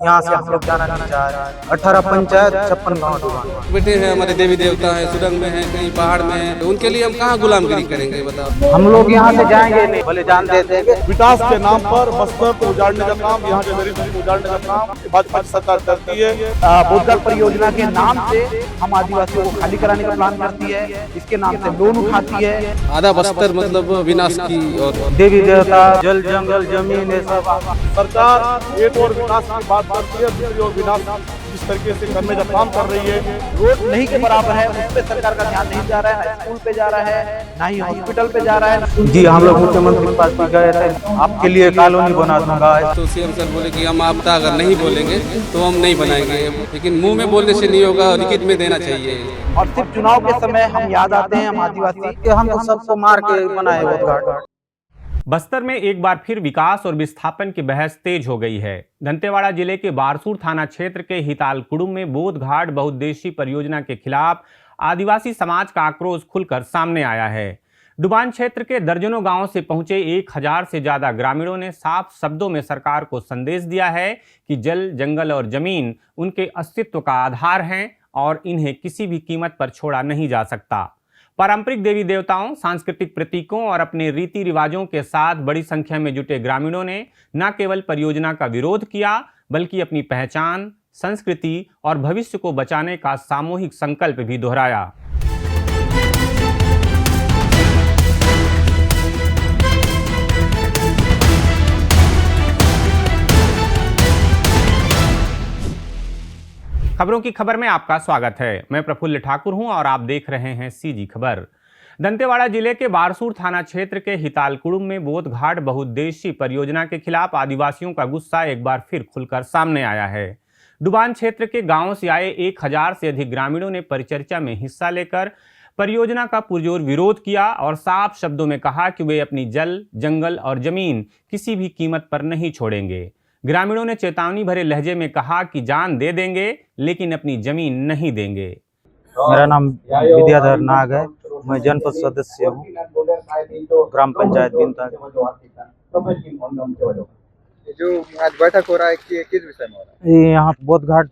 यहाँ से हम लोग जाना नहीं चाह रहे। 18 पंचायत 56 गाँव डूबा। बेटे हैं हमारे, देवी देवता हैं, सुरंग में हैं, कहीं पहाड़ में हैं, तो उनके लिए हम कहाँ गुलामगिरी करेंगे बताओ। हम लोग यहाँ से जाएंगे नहीं, भले जान दे देंगे। विकास के नाम पर बस्तर को उजाड़ने का काम, यहाँ के गरीब को उजाड़ने का काम भाजपा की सरकार करती है। बोधघाट परियोजना के नाम से हम आदिवासियों को खाली कराने का प्लान करती है, इसके नाम से लोन उठाती है। आधा बस्तर मतलब विनाश की, और देवी देवता, जल जंगल जमीन ये सब। सरकार एक और विकास की बात करती है, दूसरी ओर विनाश जिस तरीके से करने का काम कर रही है। रोड नहीं के बराबर है, उस पे सरकार का ध्यान नहीं जा रहा है, ना स्कूल पे जा रहा है, ना ही हॉस्पिटल पे जा रहा है। जी हम लोग मुख्यमंत्री के पास भी गए थे, आपके लिए कॉलोनी बना दूंगा। तो सीएम सर बोले कि हम आपका अगर नहीं बोलेंगे तो हम नहीं बनाएंगे, लेकिन मुंह में बोलने से नहीं होगा, लिखित में देना चाहिए। और सिर्फ चुनाव के समय हम याद आते हैं हम आदिवासी, हम सबको मार के बनाए बोधघाट। बस्तर में एक बार फिर विकास और विस्थापन की बहस तेज हो गई है। दंतेवाड़ा जिले के बारसूर थाना क्षेत्र के हितालकुड़ुम में बोधघाट बहुउद्देशीय परियोजना के खिलाफ आदिवासी समाज का आक्रोश खुलकर सामने आया है। डुबान क्षेत्र के दर्जनों गांवों से पहुंचे 1000 से ज्यादा ग्रामीणों ने साफ शब्दों में सरकार को संदेश दिया है कि जल, जंगल और जमीन उनके अस्तित्व का आधार हैं और इन्हें किसी भी कीमत पर छोड़ा नहीं जा सकता। पारंपरिक देवी देवताओं, सांस्कृतिक प्रतीकों और अपने रीति रिवाजों के साथ बड़ी संख्या में जुटे ग्रामीणों ने न केवल परियोजना का विरोध किया, बल्कि अपनी पहचान, संस्कृति और भविष्य को बचाने का सामूहिक संकल्प भी दोहराया। खबरों की खबर में आपका स्वागत है। मैं प्रफुल्ल ठाकुर हूं और आप देख रहे हैं सीजी खबर। दंतेवाड़ा जिले के बारसूर थाना क्षेत्र के हितालकुड़ुम में बोधघाट बहुउद्देशीय परियोजना के खिलाफ आदिवासियों का गुस्सा एक बार फिर खुलकर सामने आया है। डुबान क्षेत्र के गांवों से आए 1000 से अधिक ग्रामीणों ने परिचर्चा में हिस्सा लेकर परियोजना का पुरजोर विरोध किया और साफ शब्दों में कहा कि वे अपनी जल, जंगल और जमीन किसी भी कीमत पर नहीं छोड़ेंगे। ग्रामीणों ने चेतावनी भरे लहजे में कहा कि जान दे देंगे लेकिन अपनी जमीन नहीं देंगे। मेरा नाम विद्याधर नाग है, मैं जनपद सदस्य हूँ, ग्राम पंचायत बिनता। जो आज बैठक हो रहा है कि किस विषय में हो रहा है? यहाँ बोधघाट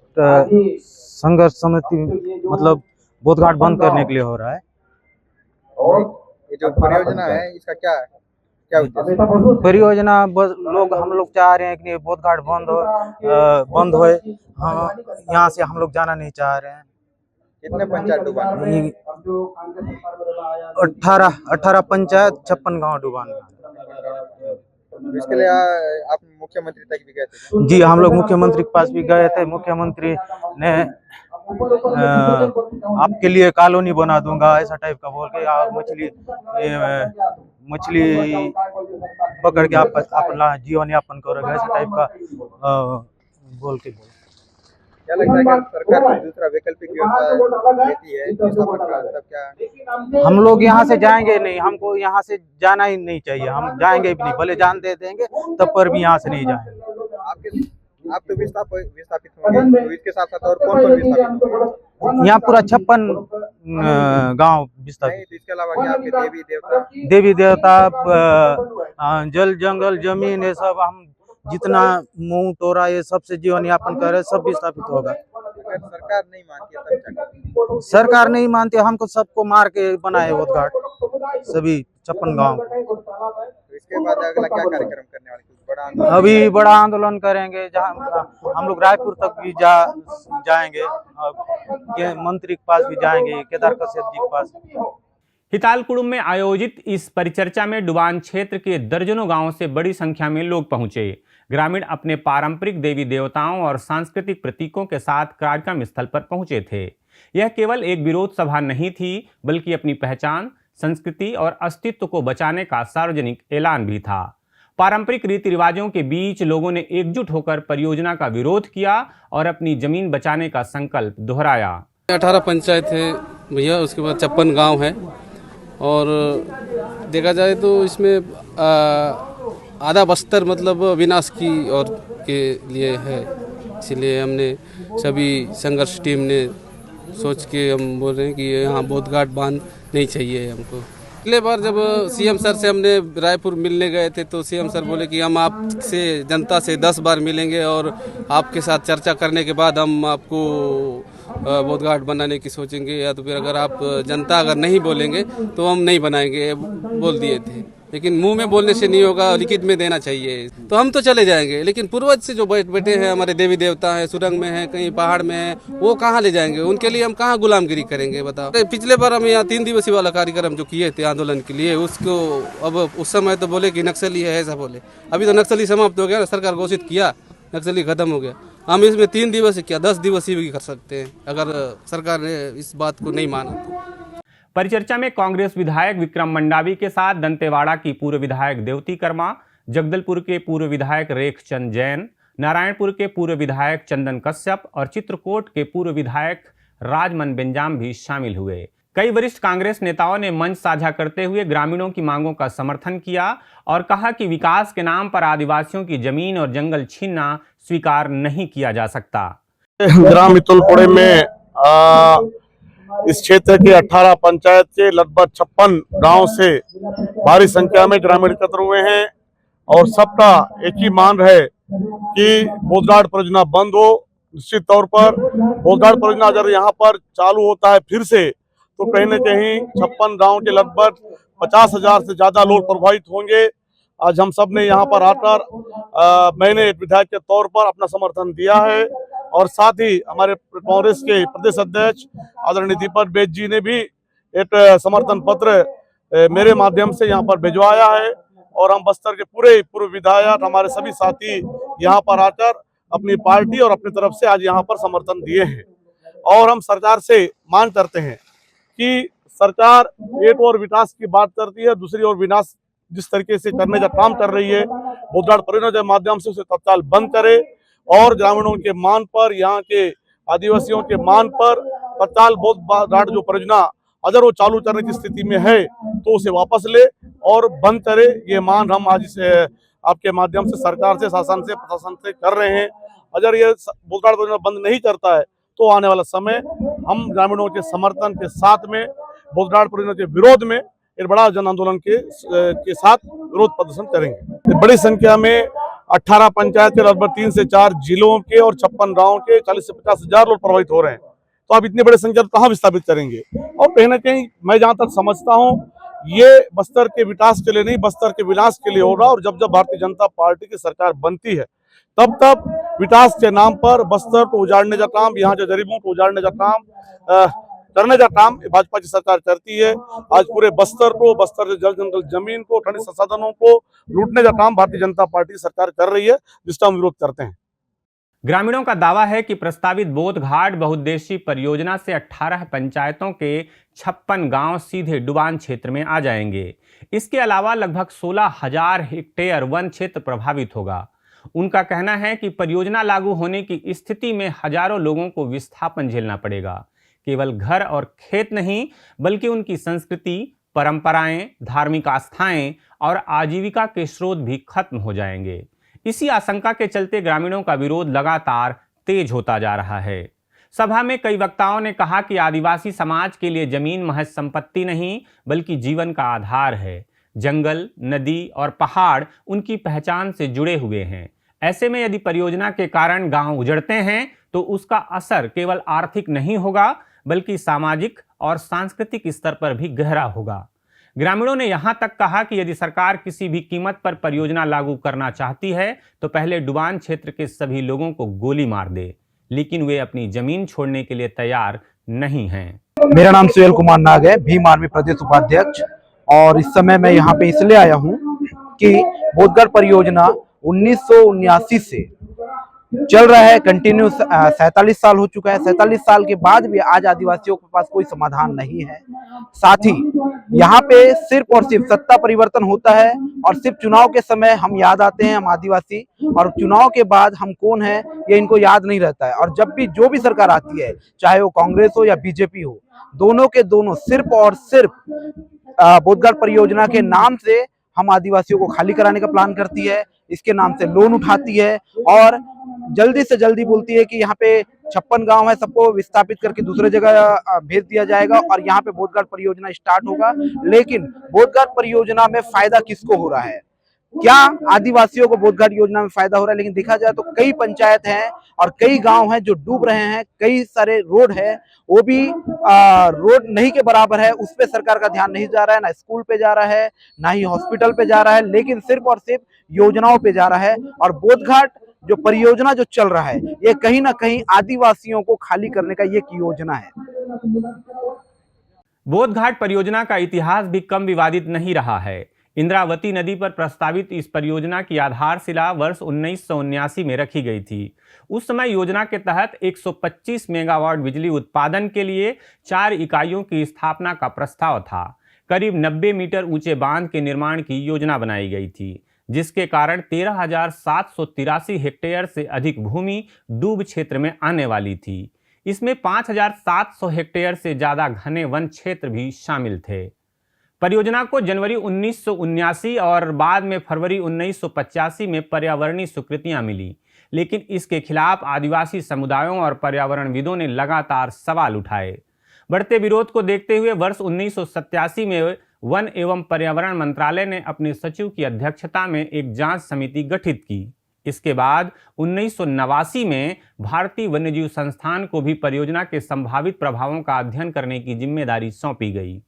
संघर्ष समिति मतलब बोधघाट बंद करने के लिए हो रहा है। और ये जो परियोजना है इसका क्या परियोजना हम लोग चाह रहे हैं कि बोधघाट बंद होए। हाँ, यहाँ से हम लोग जाना नहीं चाह रहे हैं। कितने पंचायत डूबा? 18 पंचायत 56 गाँव डूबान। इसके लिए आप मुख्यमंत्री तक भी गए थे? जी हम लोग मुख्यमंत्री के पास भी गए थे। मुख्यमंत्री ने आपके लिए कॉलोनी बना दूंगा ऐसा टाइप का बोल के, आप मछली पकड़ के आप अपना जीवन यापन करोगे ऐसा टाइप का बोल के। क्या लगता है कि सरकार कोई दूसरा वैकल्पिक व्यवस्था देती है तब क्या? हम लोग यहाँ से जाएंगे नहीं, हमको यहाँ से जाना ही नहीं चाहिए, हम जाएंगे भी नहीं, भले जान दे देंगे तब पर भी यहाँ से नहीं जाएंगे। आप तो विस्थापित होंगे, तो इसके साथ साथ और कौन विस्थापित होंगे? यहाँ पूरा 56 गांव विस्थापित। इसके अलावा क्या आपके देवी देवता, जल, जंगल, जमीन ये सब, हम जितना मुंह तोड़ा ये सबसे जीवन यापन करे सब विस्थापित होगा। अगर सरकार नहीं मानती है तब सरकार नहीं मानती, हमको सबको मार के बनाए बोधघाट सभी 56 गाँव। तो इसके बाद अगला क्या कार्यक्रम करने वाले? अभी बड़ा आंदोलन करेंगे, जहाँ हम लोग रायपुर तक भी जाएंगे, मंत्री के पास भी जाएंगे, केदार कश्यप जी के पास। हितालकुड़ुम में आयोजित इस परिचर्चा में डुबान क्षेत्र के दर्जनों गांवों से बड़ी संख्या में लोग पहुंचे। ग्रामीण अपने पारंपरिक देवी देवताओं और सांस्कृतिक प्रतीकों के साथ कार्यक्रम स्थल पर पहुंचे थे। यह केवल एक विरोध सभा नहीं थी, बल्कि अपनी पहचान, संस्कृति और अस्तित्व को बचाने का सार्वजनिक ऐलान भी था। पारंपरिक रीति रिवाजों के बीच लोगों ने एकजुट होकर परियोजना का विरोध किया और अपनी जमीन बचाने का संकल्प दोहराया। 18 पंचायत है भैया, उसके बाद 56 गांव है और देखा जाए तो इसमें आधा बस्तर मतलब विनाश की और के लिए है। इसलिए हमने सभी संघर्ष टीम ने सोच के हम बोल रहे हैं कि यहाँ बोधघाट बांध नहीं चाहिए हमको। पिछले बार जब सीएम सर से हमने रायपुर मिलने गए थे तो सीएम सर बोले कि हम आपसे जनता से 10 बार मिलेंगे और आपके साथ चर्चा करने के बाद हम आपको बोधघाट बनाने की सोचेंगे, या तो फिर अगर आप जनता अगर नहीं बोलेंगे तो हम नहीं बनाएंगे, बोल दिए थे। लेकिन मुंह में बोलने से नहीं होगा, लिखित में देना चाहिए। तो हम तो चले जाएंगे, लेकिन पूर्वज से जो बैठे हैं हमारे देवी देवता हैं, सुरंग में हैं, कहीं पहाड़ में हैं, वो कहाँ ले जाएंगे? उनके लिए हम कहाँ गुलामगिरी करेंगे बताओ। पिछले बार हम यहाँ 3 दिवसीय वाला कार्यक्रम जो किए थे आंदोलन के लिए, उसको अब उस समय तो बोले कि नक्सली है ऐसा बोले, अभी तो नक्सली समाप्त हो गया, सरकार घोषित किया, नक्सली खत्म हो गया। हम इसमें 3 दिवसीय क्या 10 दिवसीय भी कर सकते हैं अगर सरकार ने इस बात को नहीं माना तो। परिचर्चा में कांग्रेस विधायक विक्रम मंडावी के साथ दंतेवाड़ा की पूर्व विधायक देवती कर्मा, जगदलपुर के पूर्व विधायक रेखचंद जैन, नारायणपुर के पूर्व विधायक चंदन कश्यप और चित्रकूट के पूर्व विधायक राजमन बेंजाम भी शामिल हुए। कई वरिष्ठ कांग्रेस नेताओं ने मंच साझा करते हुए ग्रामीणों की मांगों का समर्थन किया और कहा कि विकास के नाम पर आदिवासियों की जमीन और जंगल छीनना स्वीकार नहीं किया जा सकता। ग्राम इतुलपुड़े में इस क्षेत्र के 18 पंचायत के लगभग 56 गांव से भारी संख्या में ग्रामीण एकत्र हुए हैं और सबका एक ही मांग है कि बोधघाट परियोजना बंद हो। निश्चित तौर पर बोधघाट परियोजना अगर यहाँ पर चालू होता है फिर से तो कहीं न कहीं 56 गांव के लगभग 50,000 से ज्यादा लोग प्रभावित होंगे। आज हम सब ने यहाँ पर आकर मैंने एक विधायक के तौर पर अपना समर्थन दिया है और साथ ही हमारे कांग्रेस के प्रदेश अध्यक्ष आदरणीय दीपक बैज जी ने भी एक समर्थन पत्र मेरे माध्यम से यहाँ पर भिजवाया है और हम बस्तर के पूरे पूर्व विधायक हमारे सभी साथी यहाँ पर आकर अपनी पार्टी और अपनी तरफ से आज यहाँ पर समर्थन दिए हैं। और हम सरकार से मांग करते हैं कि सरकार एक और विकास की बात करती है, दूसरी ओर विनाश जिस तरीके से करने का काम कर रही है बोधघाट परियोजना के माध्यम से उसे तत्काल बंद करे और ग्रामीणों के मांग पर, यहाँ के आदिवासियों के मांग पर तत्काल बोधघाट जो परियोजना अगर वो चालू करने की स्थिति में है तो उसे वापस ले और बंद करे। ये मांग हम आज से आपके माध्यम से सरकार से, शासन से, प्रशासन से कर रहे हैं। अगर ये बोधघाट परियोजना बंद नहीं करता है तो आने वाला समय हम ग्रामीणों के समर्थन के साथ में बोधघाट परियोजना के विरोध में एक बड़ा जन आंदोलन के साथ विरोध प्रदर्शन करेंगे। बड़ी संख्या में 18 पंचायत के लगभग 3 से 4 जिलों के और 56 गाँव के 40 से 50 हजार लोग प्रभावित हो रहे हैं, तो आप इतनी बड़ी संख्या कहाँ विस्थापित करेंगे? और कहीं ना कहीं मैं जहाँ तक समझता हूँ ये बस्तर के विकास के लिए नहीं, बस्तर के विनाश के लिए होगा। और जब जब भारतीय जनता पार्टी की सरकार बनती है तब तब विकास के नाम पर बस्तर को उजाड़ने का काम, यहाँ के गरीबों को उजाड़ने का काम करने का काम भाजपा की सरकार करती है। आज पूरे बस्तर को, बस्तर के जल जंगल जमीन को, खनिज संसाधनों को लूटने का काम भारतीय जनता पार्टी सरकार कर रही है, जिसका हम विरोध करते हैं। ग्रामीणों का दावा है कि प्रस्तावित बोधघाट बहुउद्देशीय परियोजना से 18 पंचायतों के 56 गांव सीधे डुबान क्षेत्र में आ जाएंगे। इसके अलावा लगभग 16,000 हेक्टेयर वन क्षेत्र प्रभावित होगा। उनका कहना है कि परियोजना लागू होने की स्थिति में हजारों लोगों को विस्थापन झेलना पड़ेगा। केवल घर और खेत नहीं बल्कि उनकी संस्कृति, परंपराएं, धार्मिक आस्थाएं और आजीविका के स्रोत भी खत्म हो जाएंगे। इसी आशंका के चलते ग्रामीणों का विरोध लगातार तेज होता जा रहा है। सभा में कई वक्ताओं ने कहा कि आदिवासी समाज के लिए जमीन महज संपत्ति नहीं बल्कि जीवन का आधार है। जंगल, नदी और पहाड़ उनकी पहचान से जुड़े हुए हैं। ऐसे में यदि परियोजना के कारण गांव उजड़ते हैं तो उसका असर केवल आर्थिक नहीं होगा बल्कि सामाजिक और सांस्कृतिक स्तर पर भी गहरा होगा। ग्रामीणों ने यहां तक कहा कि यदि सरकार किसी भी कीमत पर परियोजना लागू करना चाहती है तो पहले डुबान क्षेत्र के सभी लोगों को गोली मार दे, लेकिन वे अपनी जमीन छोड़ने के लिए तैयार नहीं हैं। मेरा नाम सुहेल कुमार नाग है, भीम आर्मी प्रदेश उपाध्यक्ष। और इस समय मैं यहाँ पे इसलिए आया हूँ कि बोधघाट परियोजना 1979 से चल रहा है, कंटिन्यू 47 साल हो चुका है। 47 साल के बाद भी आज आदिवासियों के पास कोई समाधान नहीं है। साथ ही यहाँ पे सिर्फ और सिर्फ सत्ता परिवर्तन होता है और सिर्फ चुनाव के समय हम याद आते हैं हम आदिवासी, और चुनाव के बाद हम कौन है ये इनको याद नहीं रहता है। और जब भी जो भी सरकार आती है, चाहे वो कांग्रेस हो या बीजेपी हो, दोनों के दोनों सिर्फ और सिर्फ बोधघाट परियोजना के नाम से हम आदिवासियों को खाली कराने का प्लान करती है, इसके नाम से लोन उठाती है और जल्दी से जल्दी बोलती है कि यहाँ पे 56 गांव है, सबको विस्थापित करके दूसरे जगह भेज दिया जाएगा और यहाँ पे बोधघाट परियोजना स्टार्ट होगा। लेकिन बोधघाट परियोजना में फायदा किसको हो रहा है? क्या आदिवासियों को बोधघाट योजना में फायदा हो रहा है? लेकिन देखा जाए तो कई पंचायत हैं और कई गांव हैं जो डूब रहे हैं, कई सारे रोड है वो भी रोड नहीं के बराबर है, उस पे सरकार का ध्यान नहीं जा रहा है, ना स्कूल पे जा रहा है, ना ही हॉस्पिटल पे जा रहा है, लेकिन सिर्फ और सिर्फ योजनाओं पे जा रहा है। और बोधघाट जो परियोजना जो चल रहा है ये कहीं ना कहीं आदिवासियों को खाली करने का ये योजना है। बोधघाट परियोजना का इतिहास भी कम विवादित नहीं रहा है। इंद्रावती नदी पर प्रस्तावित इस परियोजना की आधारशिला वर्ष 1979 में रखी गई थी। उस समय योजना के तहत 125 मेगावाट बिजली उत्पादन के लिए 4 इकाइयों की स्थापना का प्रस्ताव था। करीब 90 मीटर ऊंचे बांध के निर्माण की योजना बनाई गई थी, जिसके कारण 13,783 हेक्टेयर से अधिक भूमि डूब क्षेत्र में आने वाली थी। इसमें 5,700 हेक्टेयर से ज्यादा घने वन क्षेत्र भी शामिल थे। परियोजना को जनवरी 1979 और बाद में फरवरी 1985 में पर्यावरणीय स्वीकृतियां मिली, लेकिन इसके खिलाफ आदिवासी समुदायों और पर्यावरणविदों ने लगातार सवाल उठाए। बढ़ते विरोध को देखते हुए वर्ष 1987 में वन एवं पर्यावरण मंत्रालय ने अपने सचिव की अध्यक्षता में एक जांच समिति गठित की। इसके बाद 1989 में भारतीय वन्यजीव संस्थान को भी परियोजना के संभावित प्रभावों का अध्ययन करने की जिम्मेदारी सौंपी गई।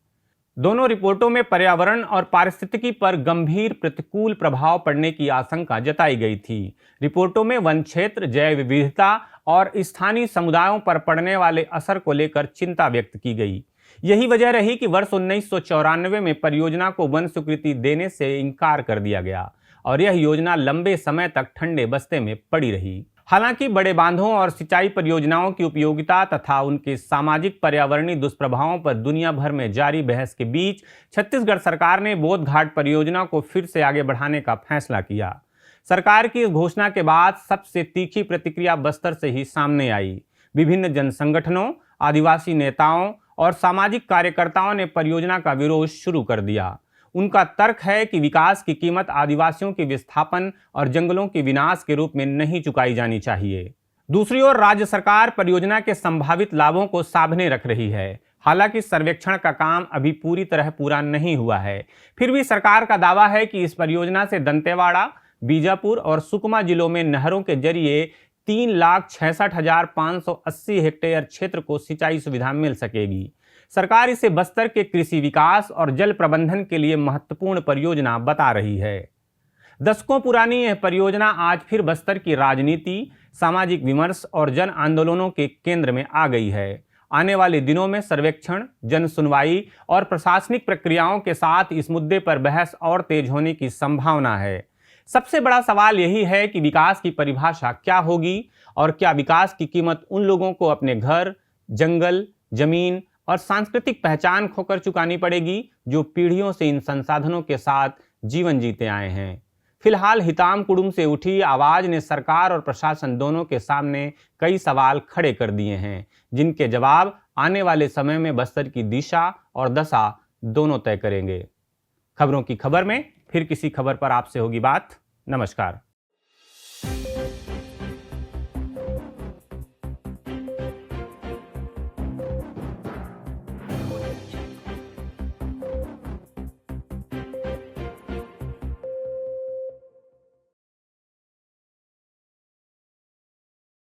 दोनों रिपोर्टों में पर्यावरण और पारिस्थितिकी पर गंभीर प्रतिकूल प्रभाव पड़ने की आशंका जताई गई थी। रिपोर्टों में वन क्षेत्र, जैव विविधता और स्थानीय समुदायों पर पड़ने वाले असर को लेकर चिंता व्यक्त की गई। यही वजह रही कि वर्ष 1994 में परियोजना को वन स्वीकृति देने से इनकार कर दिया गया और यह योजना लंबे समय तक ठंडे बस्ते में पड़ी रही। हालांकि बड़े बांधों और सिंचाई परियोजनाओं की उपयोगिता तथा उनके सामाजिक पर्यावरणीय दुष्प्रभावों पर दुनिया भर में जारी बहस के बीच छत्तीसगढ़ सरकार ने बोधघाट परियोजना को फिर से आगे बढ़ाने का फैसला किया। सरकार की इस घोषणा के बाद सबसे तीखी प्रतिक्रिया बस्तर से ही सामने आई। विभिन्न जन संगठनों, आदिवासी नेताओं और सामाजिक कार्यकर्ताओं ने परियोजना का विरोध शुरू कर दिया। उनका तर्क है कि विकास की कीमत आदिवासियों के विस्थापन और जंगलों के विनाश के रूप में नहीं चुकाई जानी चाहिए। दूसरी ओर राज्य सरकार परियोजना के संभावित लाभों को सामने रख रही है। हालांकि सर्वेक्षण का काम अभी पूरी तरह पूरा नहीं हुआ है, फिर भी सरकार का दावा है कि इस परियोजना से दंतेवाड़ा, बीजापुर और सुकमा जिलों में नहरों के जरिए 3,66,580 हेक्टेयर क्षेत्र को सिंचाई सुविधा मिल सकेगी। सरकार इसे बस्तर के कृषि विकास और जल प्रबंधन के लिए महत्वपूर्ण परियोजना बता रही है। दशकों पुरानी यह परियोजना आज फिर बस्तर की राजनीति, सामाजिक विमर्श और जन आंदोलनों के केंद्र में आ गई है। आने वाले दिनों में सर्वेक्षण, जन सुनवाई और प्रशासनिक प्रक्रियाओं के साथ इस मुद्दे पर बहस और तेज होने की संभावना है। सबसे बड़ा सवाल यही है कि विकास की परिभाषा क्या होगी और क्या विकास की कीमत उन लोगों को अपने घर, जंगल, जमीन और सांस्कृतिक पहचान खोकर चुकानी पड़ेगी जो पीढ़ियों से इन संसाधनों के साथ जीवन जीते आए हैं। फिलहाल हिताम कुडुम से उठी आवाज ने सरकार और प्रशासन दोनों के सामने कई सवाल खड़े कर दिए हैं, जिनके जवाब आने वाले समय में बस्तर की दिशा और दशा दोनों तय करेंगे। खबरों की खबर में फिर किसी खबर पर आपसे होगी बात। नमस्कार।